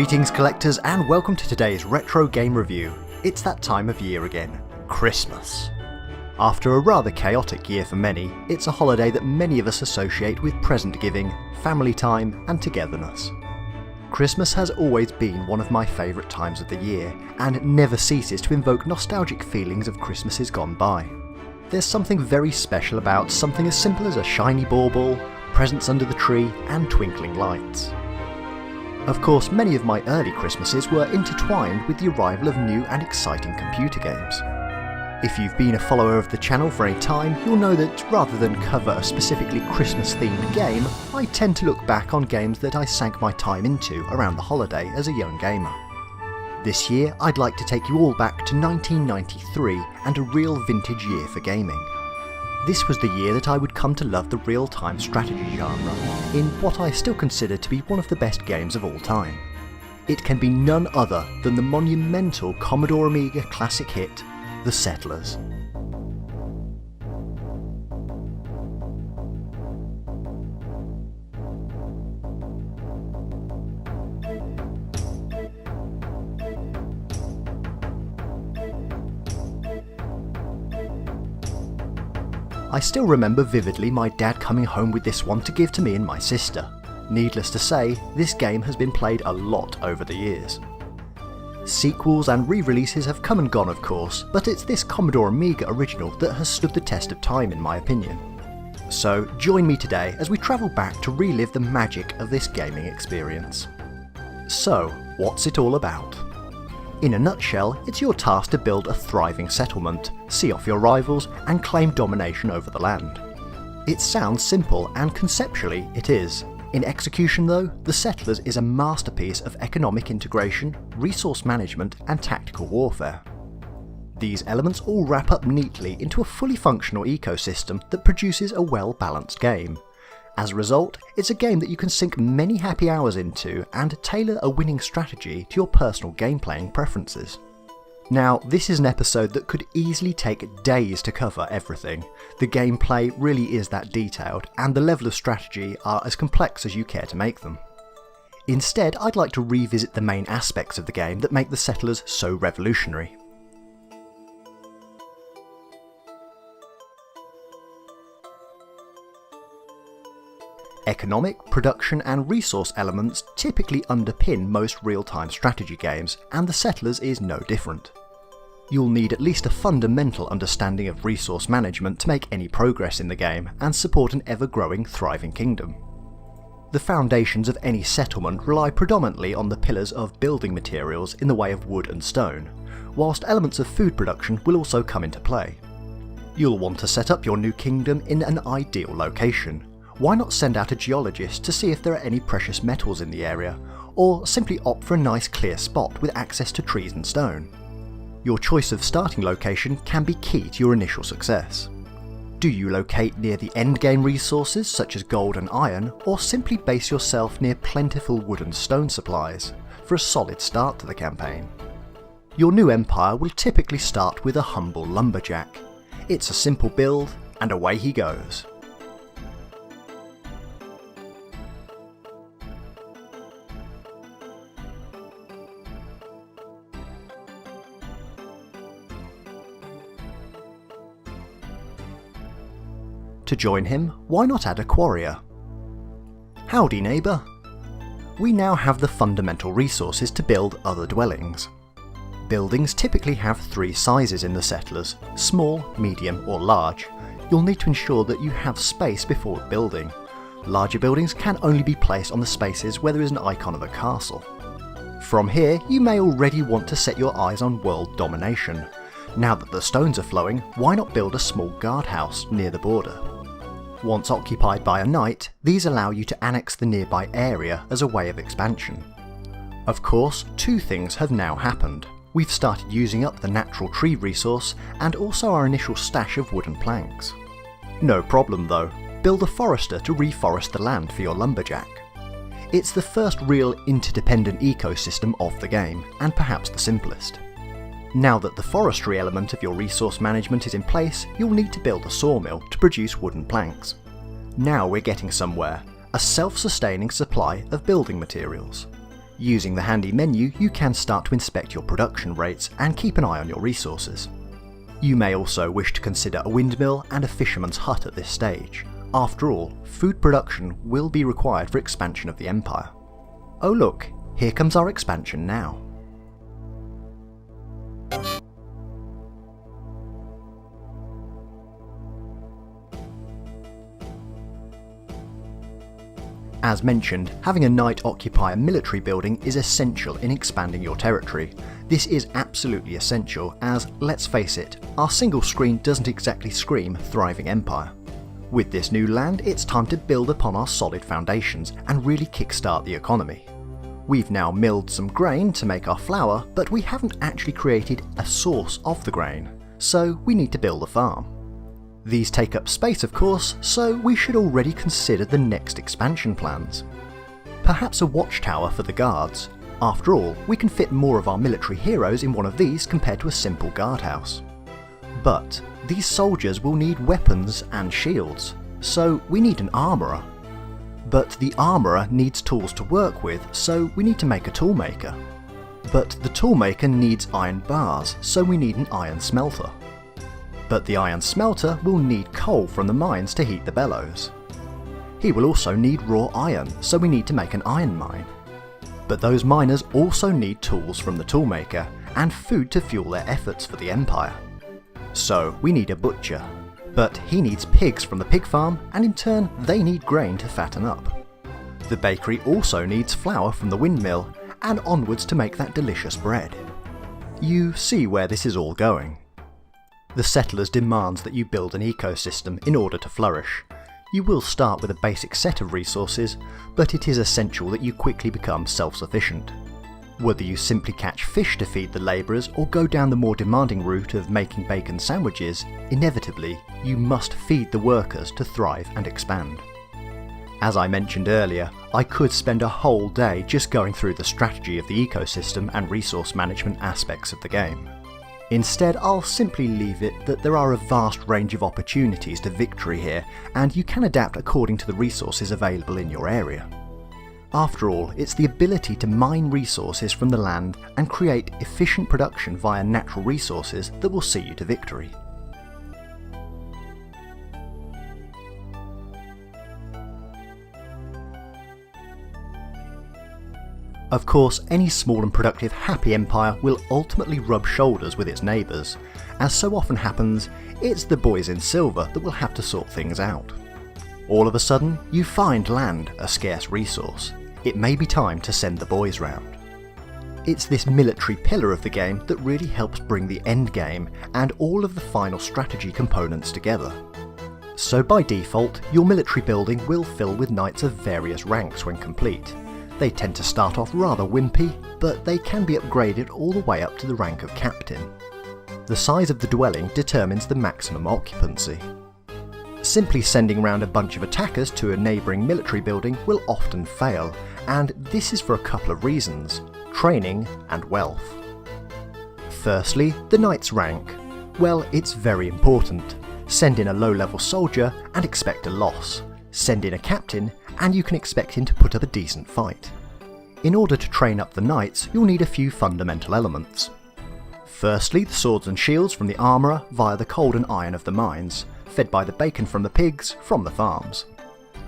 Greetings collectors and welcome to today's retro game review. It's that time of year again, Christmas. After a rather chaotic year for many, it's a holiday that many of us associate with present giving, family time and togetherness. Christmas has always been one of my favourite times of the year and never ceases to invoke nostalgic feelings of Christmases gone by. There's something very special about something as simple as a shiny bauble, presents under the tree and twinkling lights. Of course, many of my early Christmases were intertwined with the arrival of new and exciting computer games. If you've been a follower of the channel for any time, you'll know that rather than cover a specifically Christmas-themed game, I tend to look back on games that I sank my time into around the holiday as a young gamer. This year, I'd like to take you all back to 1993 and a real vintage year for gaming. This was the year that I would come to love the real-time strategy genre, in what I still consider to be one of the best games of all time. It can be none other than the monumental Commodore Amiga classic hit, The Settlers. I still remember vividly my dad coming home with this one to give to me and my sister. Needless to say, this game has been played a lot over the years. Sequels and re-releases have come and gone of course, but it's this Commodore Amiga original that has stood the test of time in my opinion. So join me today as we travel back to relive the magic of this gaming experience. So, what's it all about? In a nutshell, it's your task to build a thriving settlement, see off your rivals, and claim domination over the land. It sounds simple, and conceptually it is. In execution though, The Settlers is a masterpiece of economic integration, resource management, and tactical warfare. These elements all wrap up neatly into a fully functional ecosystem that produces a well-balanced game. As a result, it's a game that you can sink many happy hours into and tailor a winning strategy to your personal gameplaying preferences. Now, this is an episode that could easily take days to cover everything. The gameplay really is that detailed, and the level of strategy are as complex as you care to make them. Instead, I'd like to revisit the main aspects of the game that make The Settlers so revolutionary. Economic, production and resource elements typically underpin most real-time strategy games, and The Settlers is no different. You'll need at least a fundamental understanding of resource management to make any progress in the game and support an ever-growing, thriving kingdom. The foundations of any settlement rely predominantly on the pillars of building materials in the way of wood and stone, whilst elements of food production will also come into play. You'll want to set up your new kingdom in an ideal location. Why not send out a geologist to see if there are any precious metals in the area, or simply opt for a nice clear spot with access to trees and stone? Your choice of starting location can be key to your initial success. Do you locate near the endgame resources such as gold and iron, or simply base yourself near plentiful wood and stone supplies for a solid start to the campaign? Your new empire will typically start with a humble lumberjack. It's a simple build, and away he goes. To join him, why not add a quarrier? Howdy neighbour! We now have the fundamental resources to build other dwellings. Buildings typically have three sizes in The Settlers: small, medium or large. You'll need to ensure that you have space before building. Larger buildings can only be placed on the spaces where there is an icon of a castle. From here, you may already want to set your eyes on world domination. Now that the stones are flowing, why not build a small guardhouse near the border? Once occupied by a knight, these allow you to annex the nearby area as a way of expansion. Of course, two things have now happened. We've started using up the natural tree resource and also our initial stash of wooden planks. No problem though, build a forester to reforest the land for your lumberjack. It's the first real interdependent ecosystem of the game, and perhaps the simplest. Now that the forestry element of your resource management is in place, you'll need to build a sawmill to produce wooden planks. Now we're getting somewhere, a self-sustaining supply of building materials. Using the handy menu, you can start to inspect your production rates and keep an eye on your resources. You may also wish to consider a windmill and a fisherman's hut at this stage. After all, food production will be required for expansion of the empire. Oh look, here comes our expansion now. As mentioned, having a knight occupy a military building is essential in expanding your territory. This is absolutely essential as, let's face it, our single screen doesn't exactly scream thriving empire. With this new land, it's time to build upon our solid foundations and really kickstart the economy. We've now milled some grain to make our flour, but we haven't actually created a source of the grain, so we need to build a farm. These take up space of course, so we should already consider the next expansion plans. Perhaps a watchtower for the guards. After all, we can fit more of our military heroes in one of these compared to a simple guardhouse. But these soldiers will need weapons and shields, so we need an armourer. But the armourer needs tools to work with, so we need to make a toolmaker. But the toolmaker needs iron bars, so we need an iron smelter. But the iron smelter will need coal from the mines to heat the bellows. He will also need raw iron, so we need to make an iron mine. But those miners also need tools from the toolmaker, and food to fuel their efforts for the empire. So we need a butcher, but he needs pigs from the pig farm, and in turn they need grain to fatten up. The bakery also needs flour from the windmill, and onwards to make that delicious bread. You see where this is all going. The settlers demands that you build an ecosystem in order to flourish. You will start with a basic set of resources, but it is essential that you quickly become self-sufficient. Whether you simply catch fish to feed the labourers or go down the more demanding route of making bacon sandwiches, inevitably you must feed the workers to thrive and expand. As I mentioned earlier, I could spend a whole day just going through the strategy of the ecosystem and resource management aspects of the game. Instead, I'll simply leave it that there are a vast range of opportunities to victory here, and you can adapt according to the resources available in your area. After all, it's the ability to mine resources from the land and create efficient production via natural resources that will see you to victory. Of course, any small and productive happy empire will ultimately rub shoulders with its neighbours. As so often happens, it's the boys in silver that will have to sort things out. All of a sudden, you find land a scarce resource. It may be time to send the boys round. It's this military pillar of the game that really helps bring the end game and all of the final strategy components together. So by default, your military building will fill with knights of various ranks when complete. They tend to start off rather wimpy, but they can be upgraded all the way up to the rank of captain. The size of the dwelling determines the maximum occupancy. Simply sending round a bunch of attackers to a neighbouring military building will often fail, and this is for a couple of reasons: training and wealth. Firstly, the knight's rank. Well, it's very important. Send in a low-level soldier and expect a loss. Send in a captain and you can expect him to put up a decent fight. In order to train up the knights, you'll need a few fundamental elements. Firstly, the swords and shields from the armourer via the coal and iron of the mines, fed by the bacon from the pigs from the farms.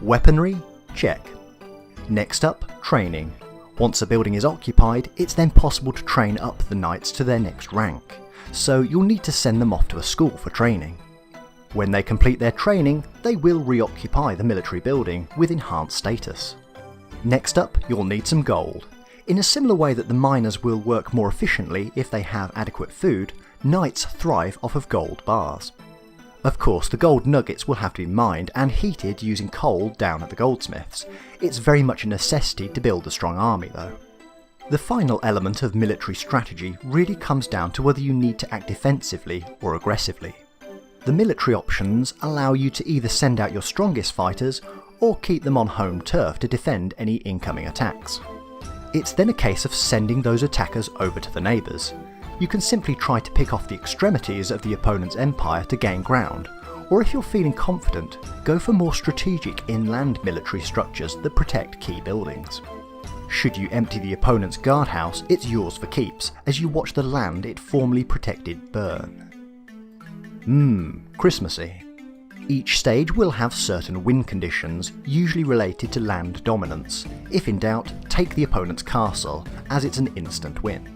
Weaponry? Check. Next up, training. Once a building is occupied, it's then possible to train up the knights to their next rank, so you'll need to send them off to a school for training. When they complete their training, they will reoccupy the military building with enhanced status. Next up, you'll need some gold. In a similar way that the miners will work more efficiently if they have adequate food, knights thrive off of gold bars. Of course, the gold nuggets will have to be mined and heated using coal down at the goldsmiths. It's very much a necessity to build a strong army though. The final element of military strategy really comes down to whether you need to act defensively or aggressively. The military options allow you to either send out your strongest fighters or keep them on home turf to defend any incoming attacks. It's then a case of sending those attackers over to the neighbours. You can simply try to pick off the extremities of the opponent's empire to gain ground, or if you're feeling confident, go for more strategic inland military structures that protect key buildings. Should you empty the opponent's guardhouse, it's yours for keeps, as you watch the land it formerly protected burn. Christmassy. Each stage will have certain win conditions, usually related to land dominance. If in doubt, take the opponent's castle, as it's an instant win.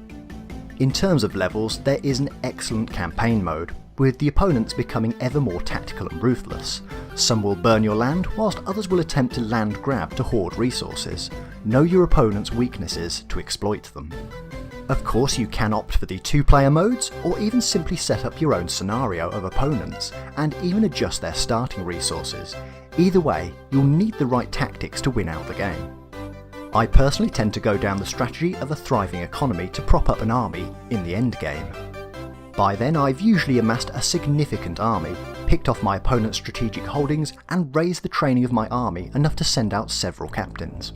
In terms of levels, there is an excellent campaign mode, with the opponents becoming ever more tactical and ruthless. Some will burn your land, whilst others will attempt to land grab to hoard resources. Know your opponent's weaknesses to exploit them. Of course, you can opt for the 2-player modes, or even simply set up your own scenario of opponents, and even adjust their starting resources. Either way, you'll need the right tactics to win out the game. I personally tend to go down the strategy of a thriving economy to prop up an army in the endgame. By then I've usually amassed a significant army, picked off my opponent's strategic holdings, and raised the training of my army enough to send out several captains.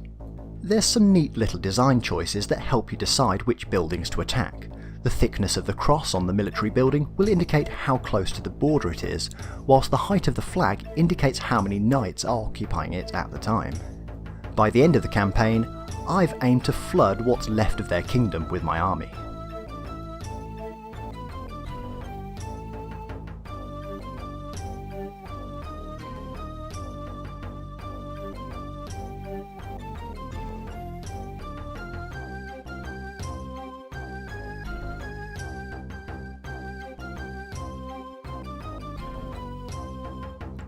There's some neat little design choices that help you decide which buildings to attack. The thickness of the cross on the military building will indicate how close to the border it is, whilst the height of the flag indicates how many knights are occupying it at the time. By the end of the campaign, I've aimed to flood what's left of their kingdom with my army.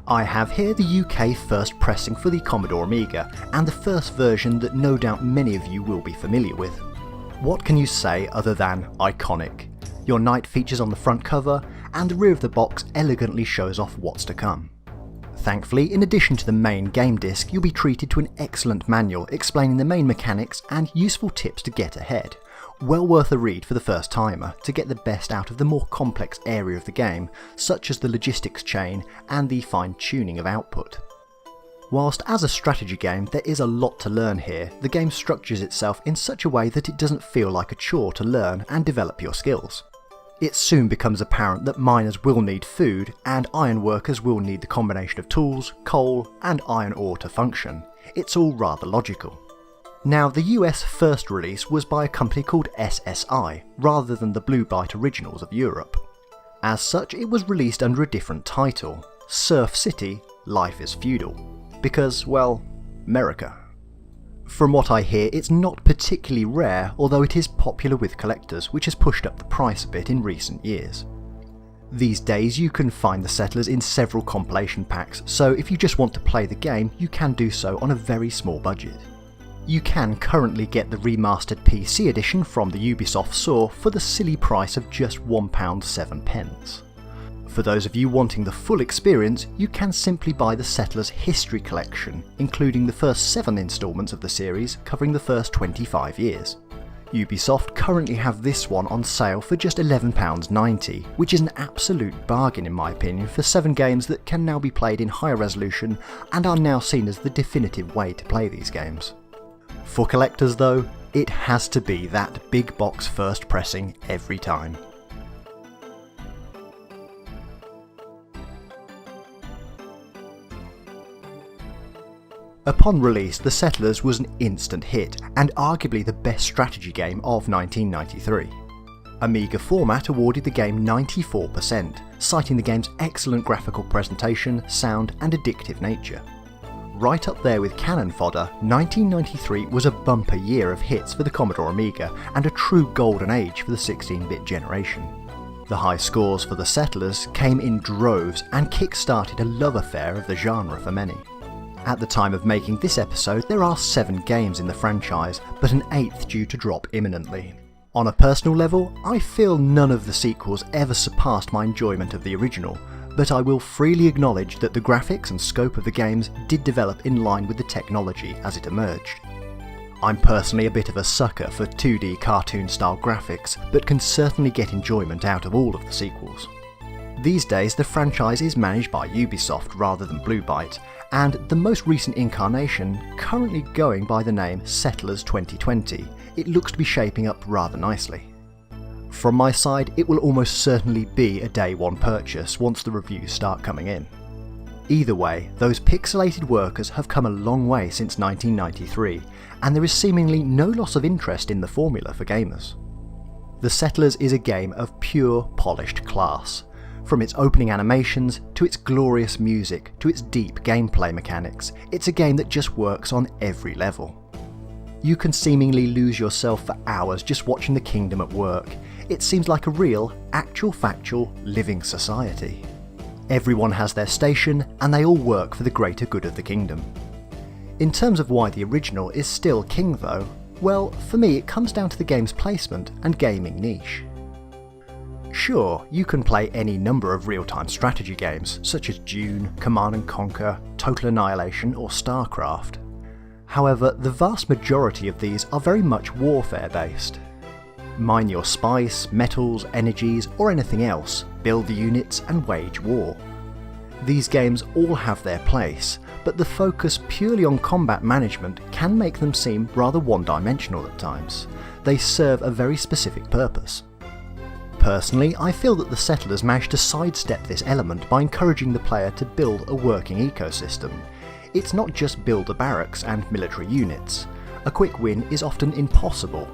I have here the UK first pressing for the Commodore Amiga, and the first version that no doubt many of you will be familiar with. What can you say other than iconic? Your knight features on the front cover, and the rear of the box elegantly shows off what's to come. Thankfully, in addition to the main game disc, you'll be treated to an excellent manual explaining the main mechanics and useful tips to get ahead. Well worth a read for the first timer to get the best out of the more complex area of the game, such as the logistics chain and the fine-tuning of output. Whilst as a strategy game there is a lot to learn here, the game structures itself in such a way that it doesn't feel like a chore to learn and develop your skills. It soon becomes apparent that miners will need food, and ironworkers will need the combination of tools, coal and iron ore to function. It's all rather logical. Now, the US first release was by a company called SSI, rather than the Blue Byte originals of Europe. As such, it was released under a different title, Surf City: Life is Feudal, because, well, America. From what I hear, it's not particularly rare, although it is popular with collectors, which has pushed up the price a bit in recent years. These days you can find the Settlers in several compilation packs, so if you just want to play the game, you can do so on a very small budget. You can currently get the remastered PC edition from the Ubisoft store for the silly price of just £1.07. For those of you wanting the full experience, you can simply buy the Settlers History Collection, including the first 7 instalments of the series covering the first 25 years. Ubisoft currently have this one on sale for just £11.90, which is an absolute bargain in my opinion for 7 games that can now be played in higher resolution and are now seen as the definitive way to play these games. For collectors though, it has to be that big box first pressing every time. Upon release, The Settlers was an instant hit, and arguably the best strategy game of 1993. Amiga Format awarded the game 94%, citing the game's excellent graphical presentation, sound and addictive nature. Right up there with cannon fodder, 1993 was a bumper year of hits for the Commodore Amiga and a true golden age for the 16-bit generation. The high scores for The Settlers came in droves and kick-started a love affair of the genre for many. At the time of making this episode, there are 7 games in the franchise, but an 8th due to drop imminently. On a personal level, I feel none of the sequels ever surpassed my enjoyment of the original, but I will freely acknowledge that the graphics and scope of the games did develop in line with the technology as it emerged. I'm personally a bit of a sucker for 2D cartoon-style graphics, but can certainly get enjoyment out of all of the sequels. These days, the franchise is managed by Ubisoft rather than Blue Byte, and the most recent incarnation, currently going by the name Settlers 2020, it looks to be shaping up rather nicely. From my side, it will almost certainly be a day one purchase once the reviews start coming in. Either way, those pixelated workers have come a long way since 1993, and there is seemingly no loss of interest in the formula for gamers. The Settlers is a game of pure, polished class. From its opening animations, to its glorious music, to its deep gameplay mechanics, it's a game that just works on every level. You can seemingly lose yourself for hours just watching the kingdom at work. It seems like a real, actual factual, living society. Everyone has their station, and they all work for the greater good of the kingdom. In terms of why the original is still king though, well, for me it comes down to the game's placement and gaming niche. Sure, you can play any number of real-time strategy games, such as Dune, Command & Conquer, Total Annihilation or StarCraft. However, the vast majority of these are very much warfare based. Mine your spice, metals, energies or anything else, build the units and wage war. These games all have their place, but the focus purely on combat management can make them seem rather one-dimensional at times. They serve a very specific purpose. Personally, I feel that the Settlers managed to sidestep this element by encouraging the player to build a working ecosystem. It's not just build the barracks and military units. A quick win is often impossible.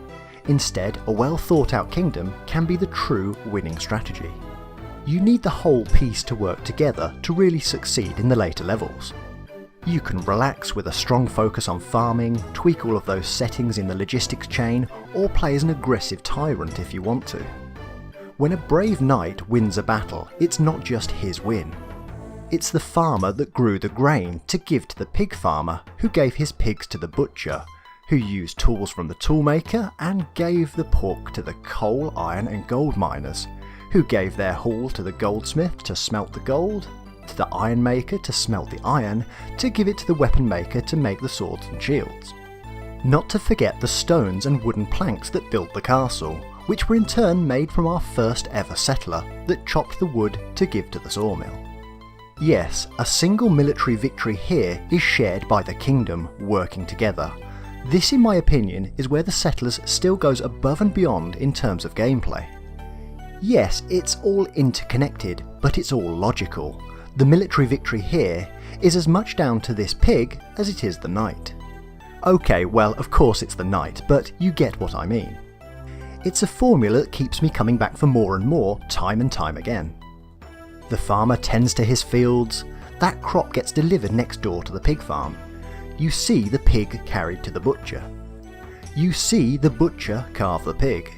Instead, a well thought out kingdom can be the true winning strategy. You need the whole piece to work together to really succeed in the later levels. You can relax with a strong focus on farming, tweak all of those settings in the logistics chain, or play as an aggressive tyrant if you want to. When a brave knight wins a battle, it's not just his win. It's the farmer that grew the grain to give to the pig farmer, who gave his pigs to the butcher, who used tools from the toolmaker and gave the pork to the coal, iron and gold miners, who gave their haul to the goldsmith to smelt the gold, to the iron maker to smelt the iron, to give it to the weapon maker to make the swords and shields. Not to forget the stones and wooden planks that built the castle, which were in turn made from our first ever settler that chopped the wood to give to the sawmill. Yes, a single military victory here is shared by the kingdom working together. This, in my opinion, is where the Settlers still goes above and beyond in terms of gameplay. Yes, it's all interconnected, but it's all logical. The military victory here is as much down to this pig as it is the knight. Okay, well, of course it's the knight, but you get what I mean. It's a formula that keeps me coming back for more and more, time and time again. The farmer tends to his fields, that crop gets delivered next door to the pig farm. You see the pig carried to the butcher. You see the butcher carve the pig.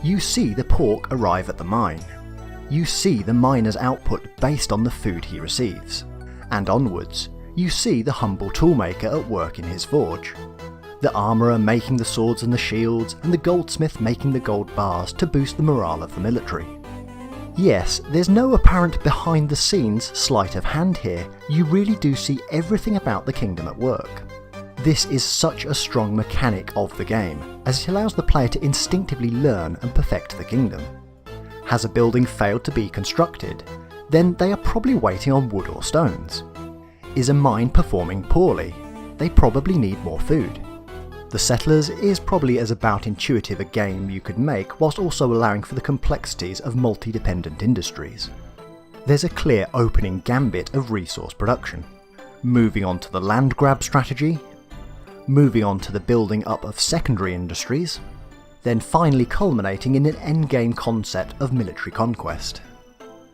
You see the pork arrive at the mine. You see the miner's output based on the food he receives. And onwards, you see the humble toolmaker at work in his forge. The armourer making the swords and the shields, and the goldsmith making the gold bars to boost the morale of the military. Yes, there's no apparent behind-the-scenes sleight of hand here, you really do see everything about the kingdom at work. This is such a strong mechanic of the game, as it allows the player to instinctively learn and perfect the kingdom. Has a building failed to be constructed? Then they are probably waiting on wood or stones. Is a mine performing poorly? They probably need more food. The Settlers is probably as about intuitive a game you could make whilst also allowing for the complexities of multi-dependent industries. There's a clear opening gambit of resource production. Moving on to the land grab strategy, moving on to the building up of secondary industries, then finally culminating in an endgame concept of military conquest.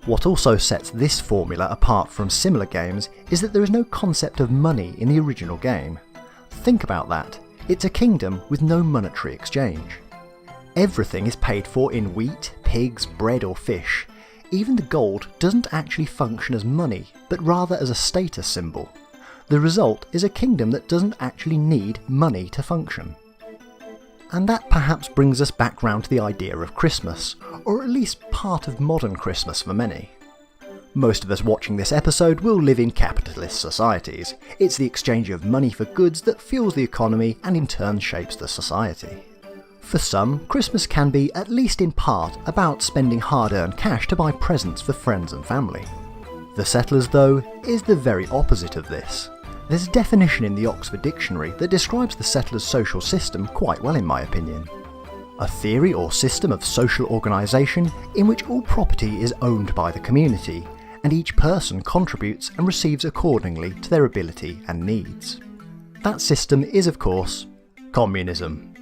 What also sets this formula apart from similar games is that there is no concept of money in the original game. Think about that. It's a kingdom with no monetary exchange. Everything is paid for in wheat, pigs, bread or fish. Even the gold doesn't actually function as money, but rather as a status symbol. The result is a kingdom that doesn't actually need money to function. And that perhaps brings us back round to the idea of Christmas, or at least part of modern Christmas for many. Most of us watching this episode will live in capitalist societies. It's the exchange of money for goods that fuels the economy and in turn shapes the society. For some, Christmas can be, at least in part, about spending hard-earned cash to buy presents for friends and family. The Settlers, though, is the very opposite of this. There's a definition in the Oxford Dictionary that describes the Settlers' social system quite well in my opinion. A theory or system of social organisation in which all property is owned by the community, and each person contributes and receives accordingly to their ability and needs. That system is, of course, communism.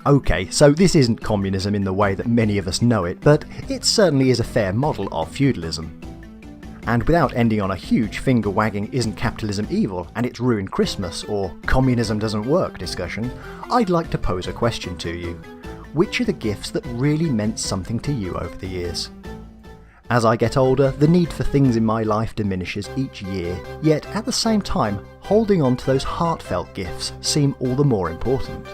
Okay, so this isn't communism in the way that many of us know it, but it certainly is a fair model of feudalism. And without ending on a huge finger-wagging isn't capitalism evil and it's ruined Christmas or communism doesn't work discussion, I'd like to pose a question to you. Which are the gifts that really meant something to you over the years? As I get older, the need for things in my life diminishes each year, yet at the same time, holding on to those heartfelt gifts seem all the more important.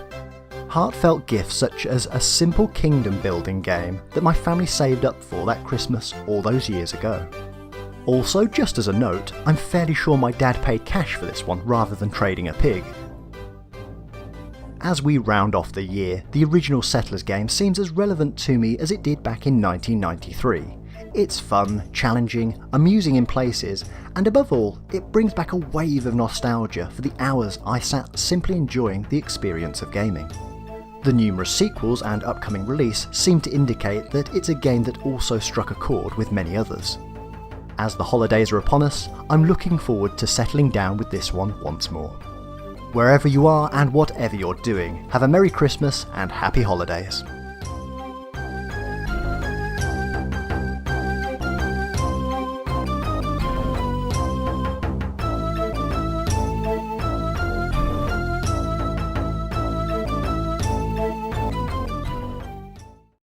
Heartfelt gifts such as a simple kingdom building game that my family saved up for that Christmas all those years ago. Also, just as a note, I'm fairly sure my dad paid cash for this one rather than trading a pig. As we round off the year, the original Settlers game seems as relevant to me as it did back in 1993. It's fun, challenging, amusing in places, and above all, it brings back a wave of nostalgia for the hours I sat simply enjoying the experience of gaming. The numerous sequels and upcoming release seem to indicate that it's a game that also struck a chord with many others. As the holidays are upon us, I'm looking forward to settling down with this one once more. Wherever you are and whatever you're doing, have a Merry Christmas and Happy Holidays.